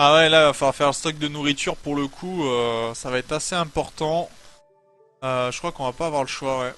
Ah ouais, là, il va falloir faire le stock de nourriture pour le coup. Ça va être assez important. Je crois qu'on va pas avoir le choix, ouais.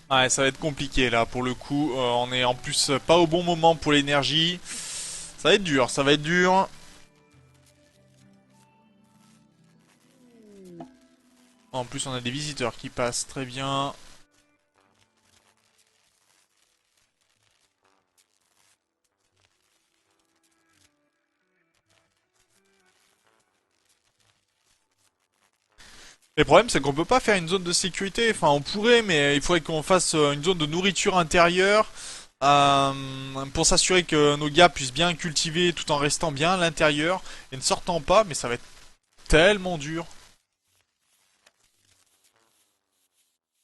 Ouais, ça va être compliqué là pour le coup. On est en plus pas au bon moment pour l'énergie. Ça va être dur, ça va être dur. En plus, on a des visiteurs qui passent très bien. Le problème, c'est qu'on peut pas faire une zone de sécurité. Enfin, on pourrait, mais il faudrait qu'on fasse une zone de nourriture intérieure pour s'assurer que nos gars puissent bien cultiver tout en restant bien à l'intérieur et ne sortant pas. Mais ça va être tellement dur.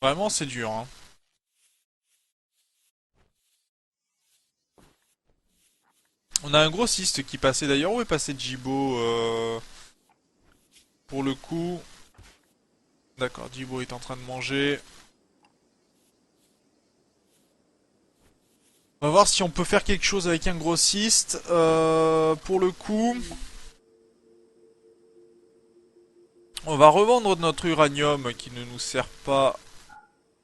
Vraiment, c'est dur, hein. On a un grossiste qui passait d'ailleurs. Où est passé Jibo pour le coup? D'accord, Jibo est en train de manger. On va voir si on peut faire quelque chose avec un grossiste. Pour le coup, on va revendre notre uranium qui ne nous sert pas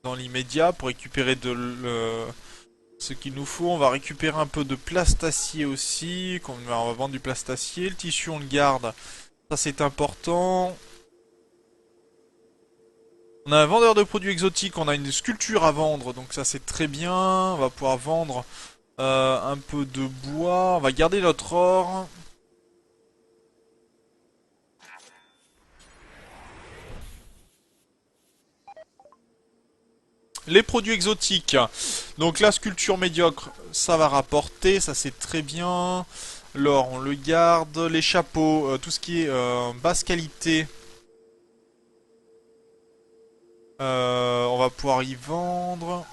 dans l'immédiat pour récupérer ce qu'il nous faut. On va récupérer un peu de plastacier aussi. On va vendre du plastacier. Le tissu, on le garde. Ça, c'est important. On a un vendeur de produits exotiques. On a une sculpture à vendre. Donc ça, c'est très bien. On va pouvoir vendre un peu de bois. On va garder notre or. Les produits exotiques. Donc la sculpture médiocre, ça va rapporter, ça c'est très bien. L'or, on le garde. Les chapeaux, tout ce qui est basse qualité, on va pouvoir y vendre.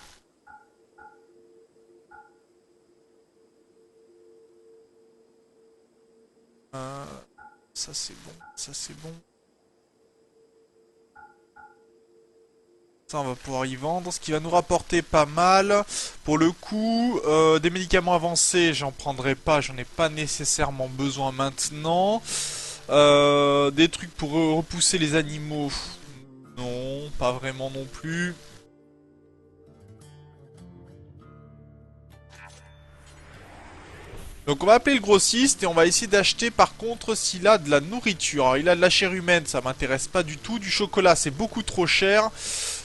Euh, ça c'est bon, ça c'est bon. Ça on va pouvoir y vendre, ce qui va nous rapporter pas mal. Pour le coup, des médicaments avancés, j'en prendrai pas, j'en ai pas nécessairement besoin maintenant. Des trucs pour repousser les animaux, non, pas vraiment non plus. Donc on va appeler le grossiste et on va essayer d'acheter par contre s'il a de la nourriture. Alors, il a de la chair humaine, ça m'intéresse pas du tout. Du chocolat, c'est beaucoup trop cher.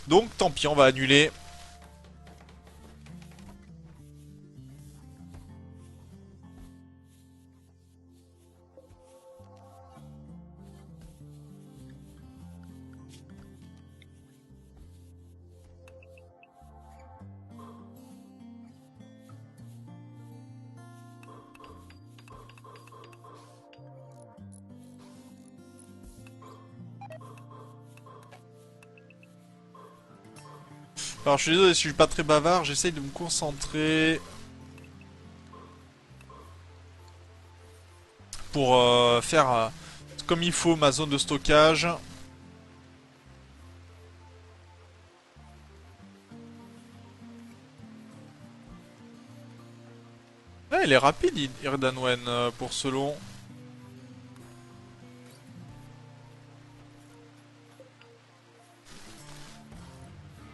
Donc tant pis, on va annuler. Alors je suis désolé si je suis pas très bavard, j'essaye de me concentrer pour faire comme il faut ma zone de stockage. Ouais, il est rapide, Irdanwen, pour ce long.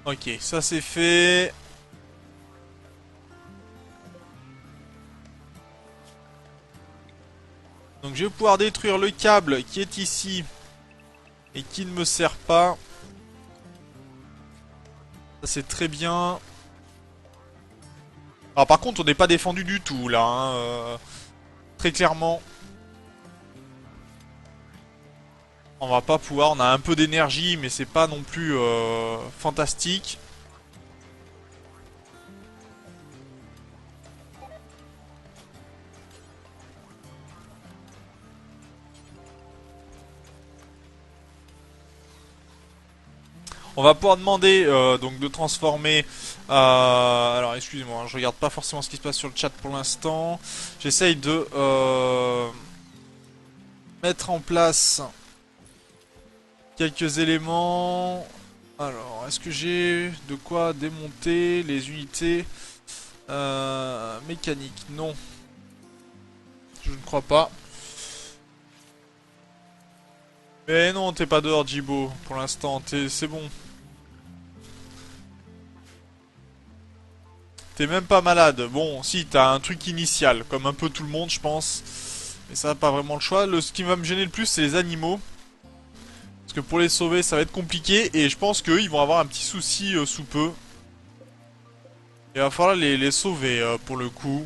Ok, ça c'est fait. Donc je vais pouvoir détruire le câble qui est ici et qui ne me sert pas. Ça c'est très bien. Alors par contre, on n'est pas défendu du tout là, hein, très clairement. On va pas pouvoir, on a un peu d'énergie, mais c'est pas non plus fantastique. On va pouvoir demander donc de transformer. Alors excusez-moi, je regarde pas forcément ce qui se passe sur le chat pour l'instant. J'essaye de mettre en place quelques éléments. Alors, est-ce que j'ai de quoi démonter les unités mécaniques? Non, je ne crois pas. Mais non, t'es pas dehors, Jibo, pour l'instant, c'est bon. T'es même pas malade. Bon, si, t'as un truc initial, comme un peu tout le monde, je pense. Mais ça n'a pas vraiment le choix. Ce qui va me gêner le plus, c'est les animaux. Parce que pour les sauver, ça va être compliqué. Et je pense qu'eux, ils vont avoir un petit souci sous peu. Il va falloir les sauver pour le coup.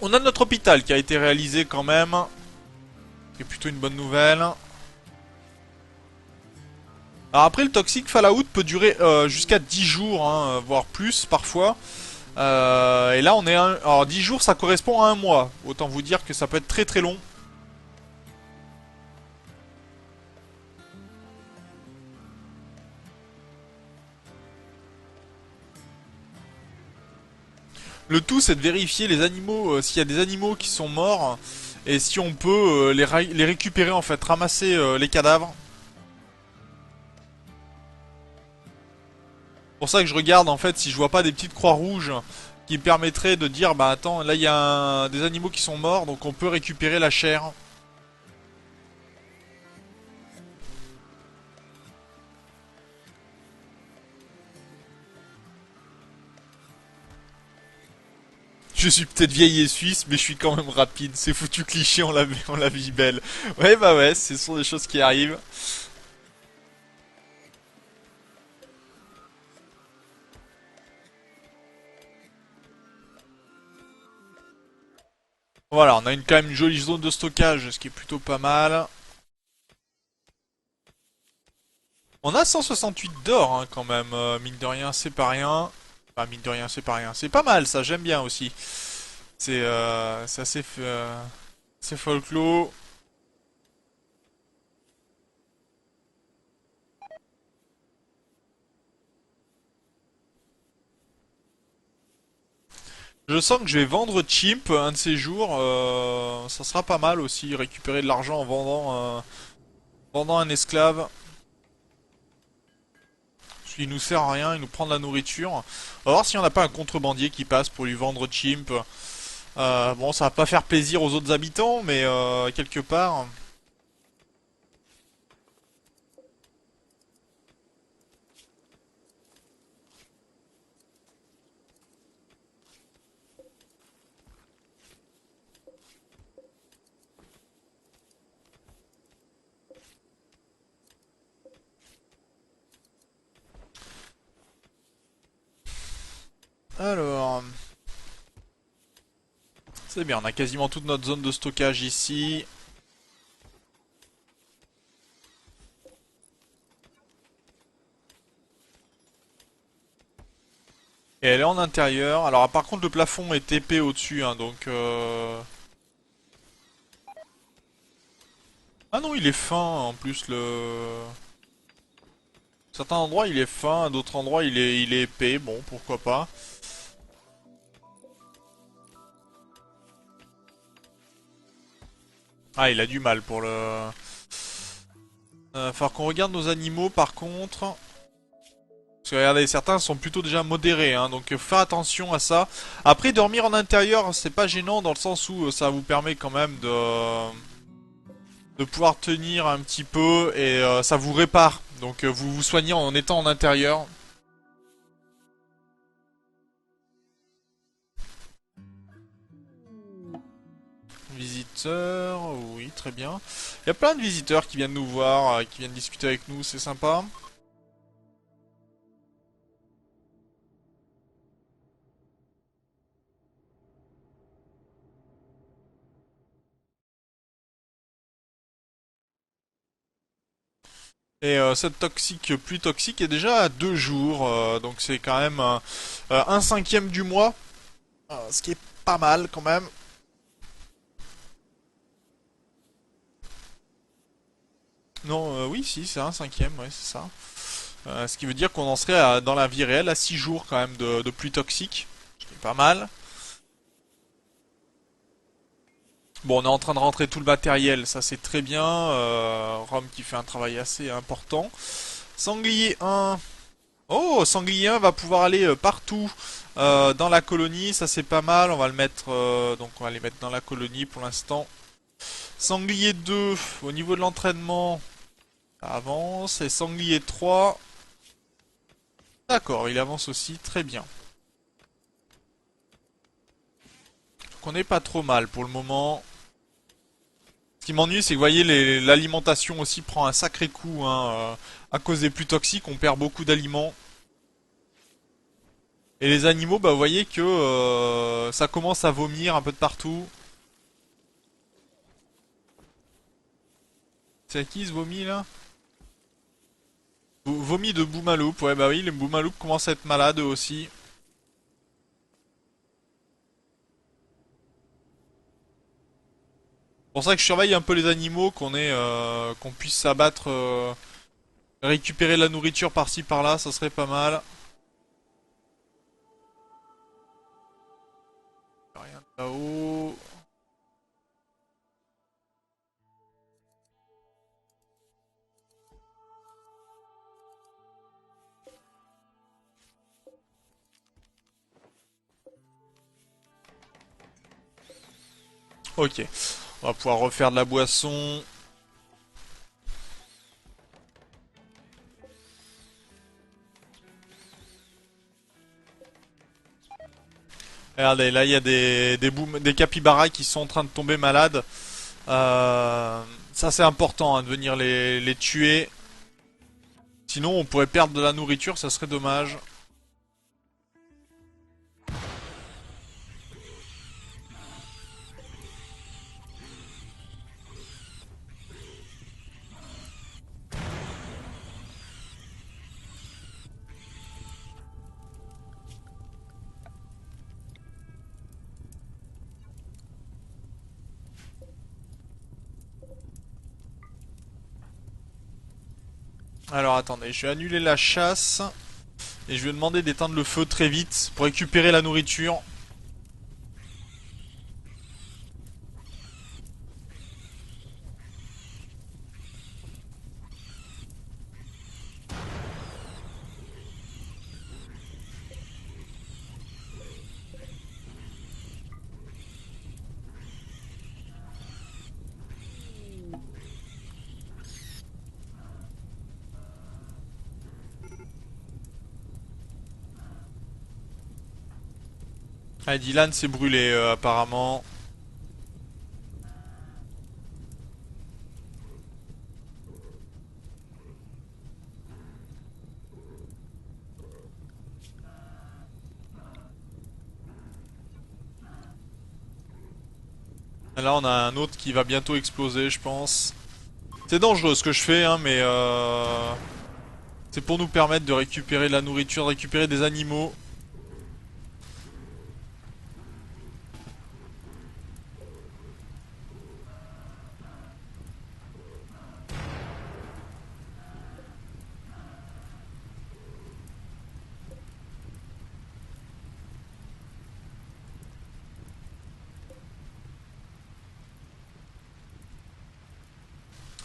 On a notre hôpital qui a été réalisé quand même. C'est plutôt une bonne nouvelle. Alors après, le Toxic Fallout peut durer jusqu'à 10 jours, hein, voire plus parfois. Et là, on est alors 10 jours, ça correspond à un mois. Autant vous dire que ça peut être très très long. Le tout, c'est de vérifier les animaux, s'il y a des animaux qui sont morts, et si on peut les récupérer en fait, ramasser les cadavres. C'est pour ça que je regarde en fait si je vois pas des petites croix rouges qui permettraient de dire bah attends, là il y a des animaux qui sont morts, donc on peut récupérer la chair. Je suis peut-être vieille et suisse, mais je suis quand même rapide. C'est foutu cliché, on la vie belle. Ouais, bah ouais, ce sont des choses qui arrivent. Voilà, on a quand même une jolie zone de stockage, ce qui est plutôt pas mal. On a 168 d'or hein, quand même, mine de rien, c'est pas rien. Enfin, mine de rien, c'est pas rien. C'est pas mal, ça, j'aime bien aussi. C'est assez, c'est folklore. Je sens que je vais vendre Chimp un de ces jours. Ça sera pas mal aussi, récupérer de l'argent en vendant un esclave. Il nous sert à rien, il nous prend de la nourriture. On va voir si on n'a pas un contrebandier qui passe pour lui vendre Chimp. Bon, ça va pas faire plaisir aux autres habitants, mais quelque part. Alors, c'est bien, on a quasiment toute notre zone de stockage ici. Et elle est en intérieur. Alors, par contre, le plafond est épais au-dessus, hein, donc... Ah non, il est fin, en plus, le... Certains endroits, il est fin, à d'autres endroits, il est épais. Bon, pourquoi pas. Ah, il a du mal pour le... falloir qu'on regarde nos animaux, par contre. Parce que regardez, certains sont plutôt déjà modérés, hein, donc faut faire attention à ça. Après, dormir en intérieur, c'est pas gênant dans le sens où ça vous permet quand même de pouvoir tenir un petit peu et ça vous répare. Donc vous vous soignez en étant en intérieur. visiteurs. Oui, très bien. Il y a plein de visiteurs qui viennent nous voir, qui viennent discuter avec nous, c'est sympa. Et cette toxique plus toxique est déjà à 2 jours, donc c'est quand même un cinquième du mois, ce qui est pas mal quand même. Non, oui, si, c'est un cinquième, ouais, c'est ça. Ce qui veut dire qu'on en serait dans la vie réelle à 6 jours quand même de pluie toxique, ce qui est pas mal. Bon, on est en train de rentrer tout le matériel, ça c'est très bien. Rome qui fait un travail assez important. Sanglier 1. Oh, Sanglier 1 va pouvoir aller partout dans la colonie, ça c'est pas mal. On va le mettre, donc on va les mettre dans la colonie pour l'instant. Sanglier 2, au niveau de l'entraînement, ça avance. Et Sanglier 3, d'accord, il avance aussi très bien. Donc on n'est pas trop mal pour le moment. Ce qui m'ennuie, c'est que vous voyez, l'alimentation aussi prend un sacré coup, hein, à cause des plus toxiques, on perd beaucoup d'aliments. Et les animaux, bah vous voyez que ça commence à vomir un peu de partout. C'est à qui ce vomi là? Vomi de Boumaloup, ouais bah oui, les Boumaloup commencent à être malades eux aussi. C'est pour ça que je surveille un peu les animaux, qu'on puisse s'abattre, récupérer de la nourriture par-ci par-là, ça serait pas mal. Rien de là-haut. Ok, on va pouvoir refaire de la boisson. Regardez, là il y a des capybaras qui sont en train de tomber malades. Ça c'est important, hein, de venir les tuer. Sinon on pourrait perdre de la nourriture, ça serait dommage. Alors attendez, je vais annuler la chasse. Et je vais demander d'éteindre le feu très vite pour récupérer la nourriture. Ah, Dylan s'est brûlé apparemment. Là on a un autre qui va bientôt exploser je pense. C'est dangereux ce que je fais hein, mais c'est pour nous permettre de récupérer de la nourriture, de récupérer des animaux.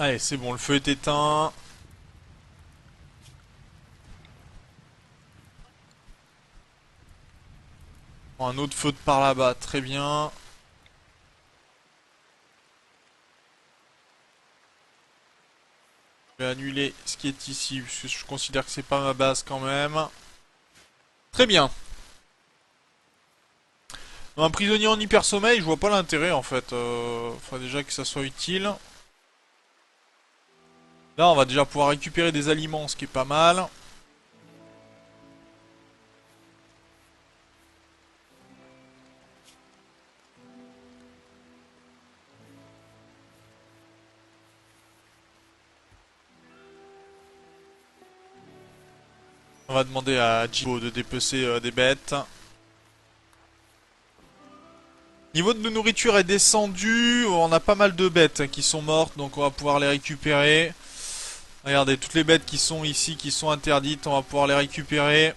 Allez c'est bon, le feu est éteint. Un autre feu de par là-bas, très bien. Je vais annuler ce qui est ici, parce que je considère que c'est pas ma base quand même. Très bien. Un prisonnier en hyper sommeil, je vois pas l'intérêt en fait. Faudrait déjà que ça soit utile. Là, on va déjà pouvoir récupérer des aliments, ce qui est pas mal. On va demander à Jibo de dépecer des bêtes. Niveau de nourriture est descendu. On a pas mal de bêtes qui sont mortes, donc on va pouvoir les récupérer. Regardez, toutes les bêtes qui sont ici, qui sont interdites, on va pouvoir les récupérer.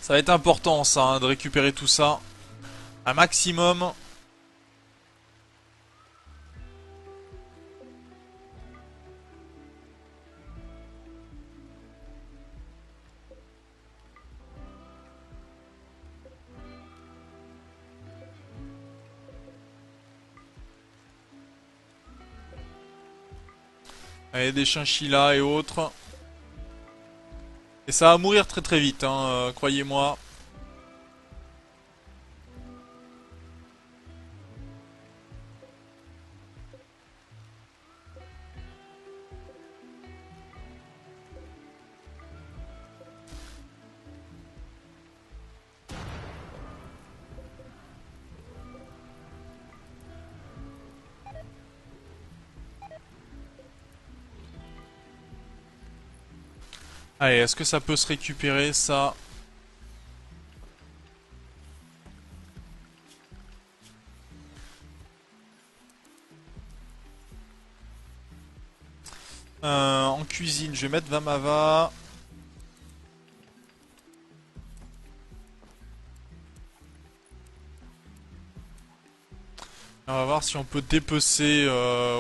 Ça va être important ça, hein, de récupérer tout ça. Un maximum. Allez, des chinchillas et autres. Et ça va mourir très très vite, hein, croyez-moi. Allez, est-ce que ça peut se récupérer ça? En cuisine, je vais mettre Vamava. On va voir si on peut dépecer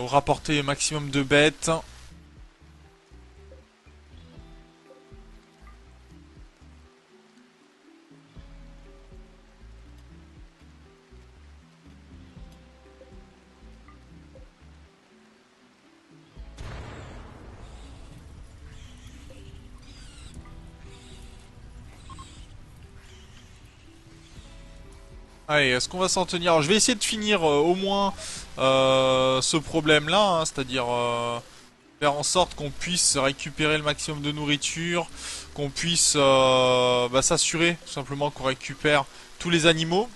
ou rapporter un maximum de bêtes. Allez, est-ce qu'on va s'en tenir? Alors, je vais essayer de finir au moins ce problème-là, hein, c'est-à-dire faire en sorte qu'on puisse récupérer le maximum de nourriture, qu'on puisse s'assurer tout simplement qu'on récupère tous les animaux.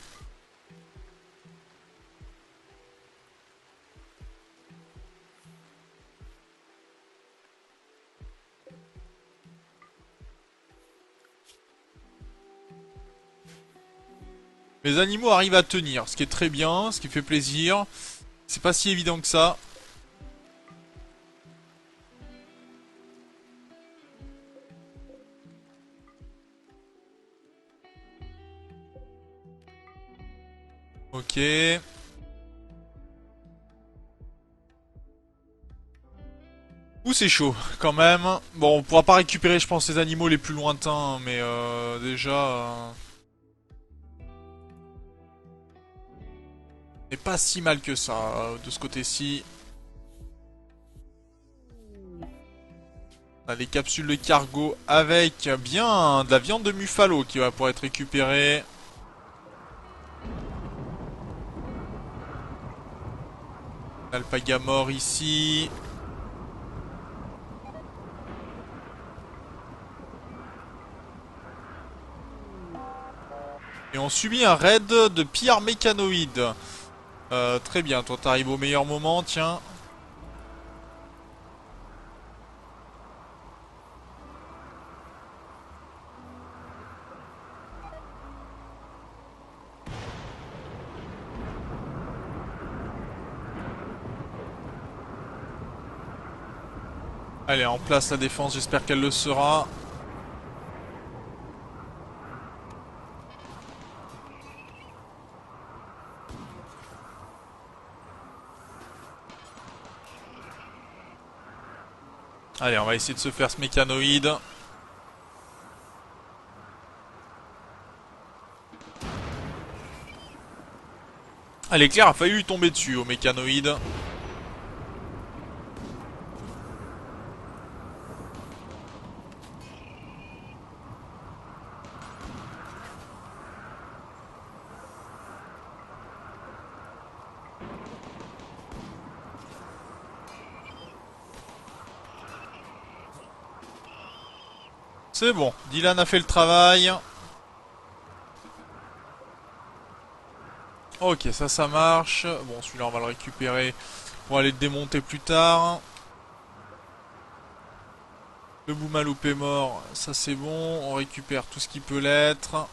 Les animaux arrivent à tenir, ce qui est très bien, ce qui fait plaisir. C'est pas si évident que ça. Ok. Ouh, c'est chaud, quand même. Bon, on pourra pas récupérer, je pense, les animaux les plus lointains, mais déjà... c'est pas si mal que ça, de ce côté-ci. On a les capsules de cargo avec bien de la viande de Muffalo qui va pouvoir être récupérée. Alpaga mort ici. Et on subit un raid de pillards mécanoïdes. Très bien, toi t'arrives au meilleur moment, tiens. Allez, en place la défense, j'espère qu'elle le sera. Allez, on va essayer de se faire ce mécanoïde. Ah, l'éclair a failli lui tomber dessus au mécanoïde. C'est bon, Dylan a fait le travail. Ok, ça marche. Bon, celui-là, on va le récupérer pour aller le démonter plus tard. Le Boumaloup est mort, ça c'est bon. On récupère tout ce qui peut l'être.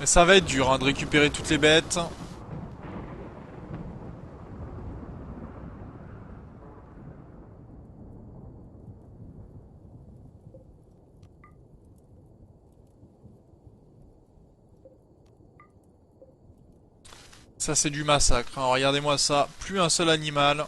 Et ça va être dur hein, de récupérer toutes les bêtes. Ça c'est du massacre. Hein. Regardez-moi ça. Plus un seul animal.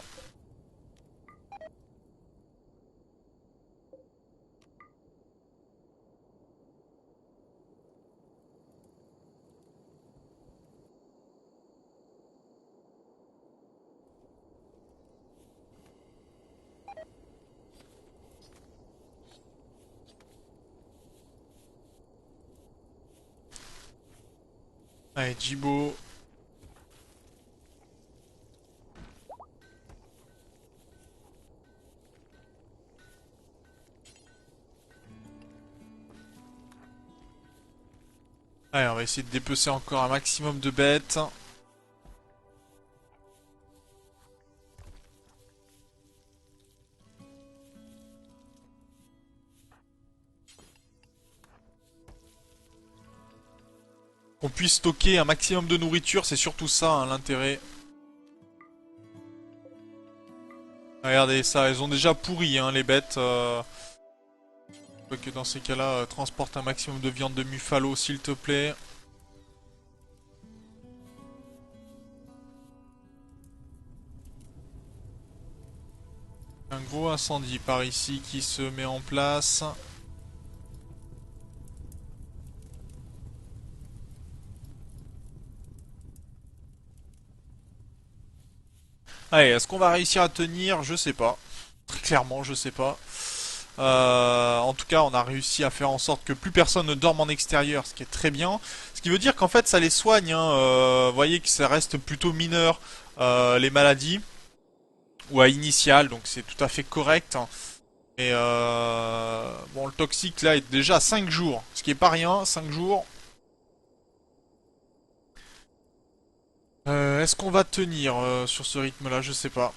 Allez, Jibo. Allez, on va essayer de dépecer encore un maximum de bêtes. Qu'on puisse stocker un maximum de nourriture, c'est surtout ça hein, l'intérêt. Regardez ça, elles ont déjà pourri hein, les bêtes. Que dans ces cas-là, transporte un maximum de viande de Muffalo s'il te plaît. Un gros incendie par ici qui se met en place. Allez, est-ce qu'on va réussir à tenir? Je sais pas. Très clairement, je sais pas. En tout cas, on a réussi à faire en sorte que plus personne ne dorme en extérieur, ce qui est très bien. Ce qui veut dire qu'en fait, ça les soigne. Hein. Vous voyez que ça reste plutôt mineur, les maladies. Ou à initial, donc c'est tout à fait correct. Et bon, le toxique là est déjà à 5 jours, ce qui est pas rien, 5 jours. Est-ce qu'on va tenir sur ce rythme-là? Je sais pas.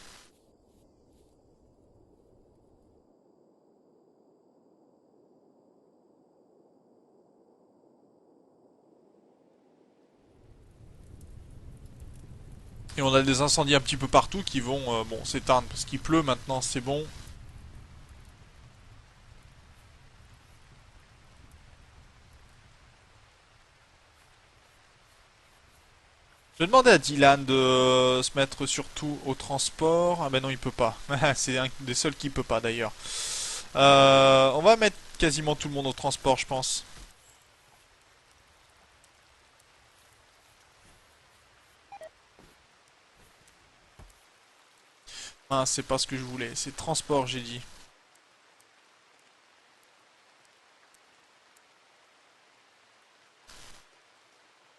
Et on a des incendies un petit peu partout qui vont bon s'éteindre parce qu'il pleut maintenant, c'est bon. Je vais demander à Dylan de se mettre surtout au transport. Ah ben non, il peut pas. C'est un des seuls qui peut pas d'ailleurs. On va mettre quasiment tout le monde au transport, je pense. Ah, c'est pas ce que je voulais. C'est transport, j'ai dit.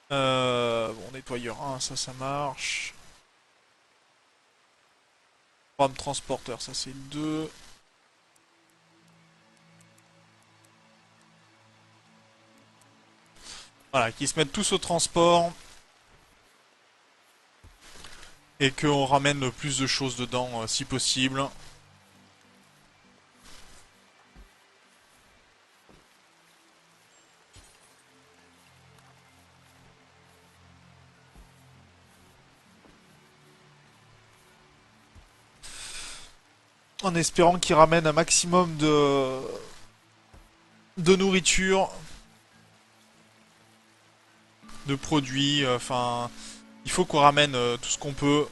Bon, nettoyeur 1, ça marche. Programme transporteur, ça c'est 2. Voilà, qui se mettent tous au transport. Et qu'on ramène plus de choses dedans si possible. En espérant qu'ils ramènent un maximum de nourriture, de produits, enfin... il faut qu'on ramène tout ce qu'on peut.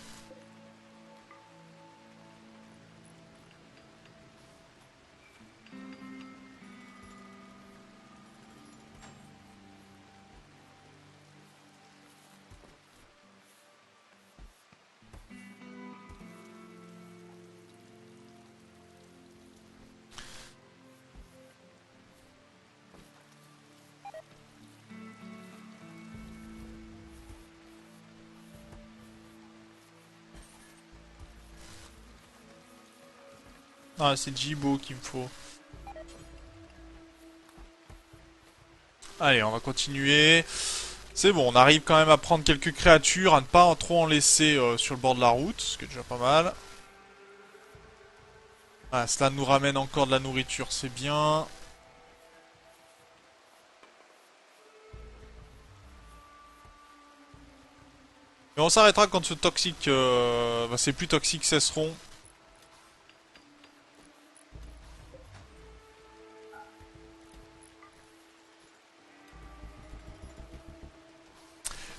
Ah, c'est Jibo qu'il me faut. Allez, on va continuer. C'est bon, on arrive quand même à prendre quelques créatures, à ne pas trop en laisser sur le bord de la route, ce qui est déjà pas mal. Ah, cela nous ramène encore de la nourriture, c'est bien. Mais on s'arrêtera quand ce toxique... bah, ces plus toxiques cesseront.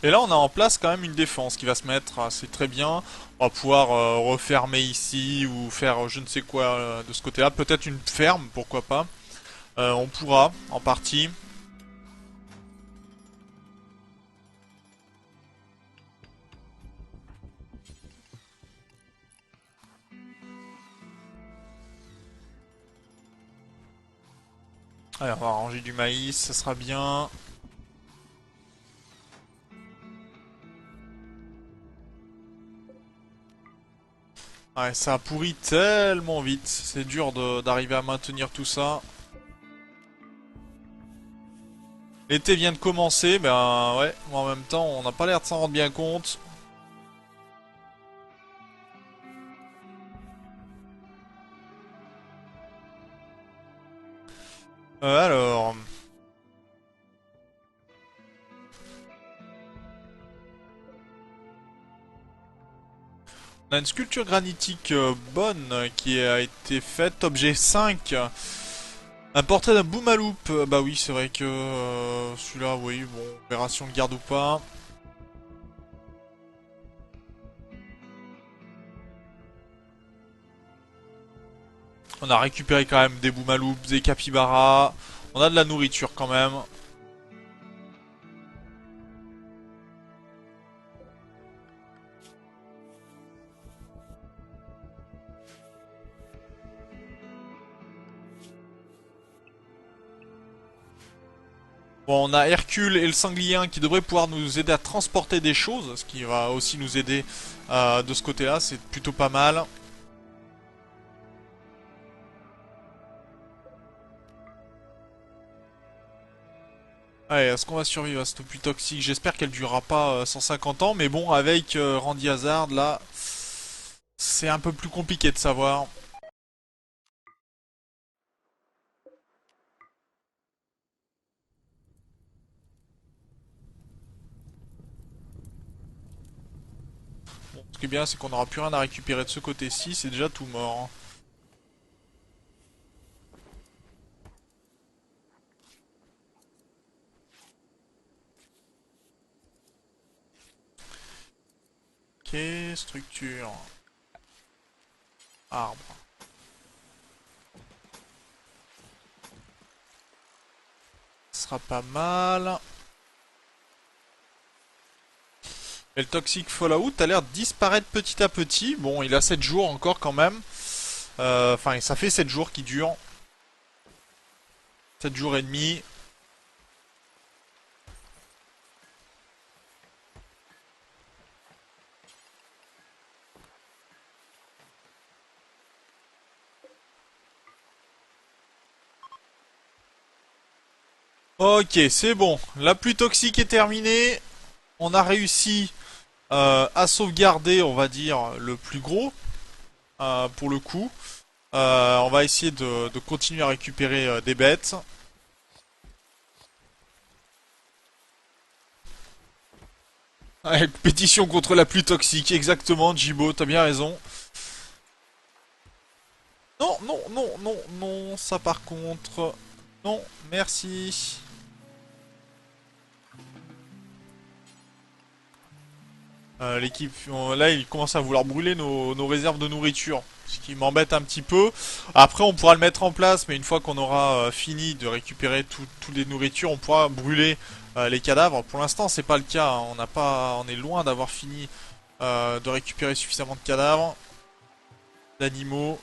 Et là, on a en place quand même une défense qui va se mettre, c'est très bien. On va pouvoir refermer ici ou faire je ne sais quoi de ce côté-là. Peut-être une ferme, pourquoi pas. On pourra, en partie. Allez, on va ranger du maïs, ça sera bien. Ouais, ça pourrit tellement vite. C'est dur d'arriver à maintenir tout ça. L'été vient de commencer, ben ouais, mais en même temps, on n'a pas l'air de s'en rendre bien compte. Alors... On a une sculpture granitique bonne qui a été faite, objet 5. Un portrait d'un Boomaloop. Bah oui, c'est vrai que celui-là, oui, bon, on verra si on le garde ou pas. On a récupéré quand même des Boomaloops, des capybaras. On a de la nourriture quand même. Bon, on a Hercule et le sanglier qui devraient pouvoir nous aider à transporter des choses, ce qui va aussi nous aider de ce côté-là, c'est plutôt pas mal. Allez, est-ce qu'on va survivre à cette pluie toxique? J'espère qu'elle durera pas 150 ans, mais bon, avec Randy Hazard, là, c'est un peu plus compliqué de savoir. Bon, ce qui est bien, c'est qu'on n'aura plus rien à récupérer de ce côté-ci, c'est déjà tout mort. Ok, structure. Arbre. Ce sera pas mal. Et le Toxic Fallout a l'air de disparaître petit à petit. Bon, il a 7 jours encore quand même. Enfin, ça fait 7 jours qui durent. 7 jours et demi. Ok, c'est bon. La pluie toxique est terminée. On a réussi à sauvegarder, on va dire, le plus gros. Pour le coup. On va essayer de continuer à récupérer des bêtes. Ouais, pétition contre la pluie toxique, exactement, Jibo, t'as bien raison. Non, non, non, non, non, ça par contre... Non, merci. L'équipe, là, il commence à vouloir brûler nos réserves de nourriture, ce qui m'embête un petit peu. Après, on pourra le mettre en place, mais une fois qu'on aura fini de récupérer toutes les nourritures, on pourra brûler les cadavres. Pour l'instant, c'est pas le cas, hein. On est loin d'avoir fini de récupérer suffisamment de cadavres, d'animaux.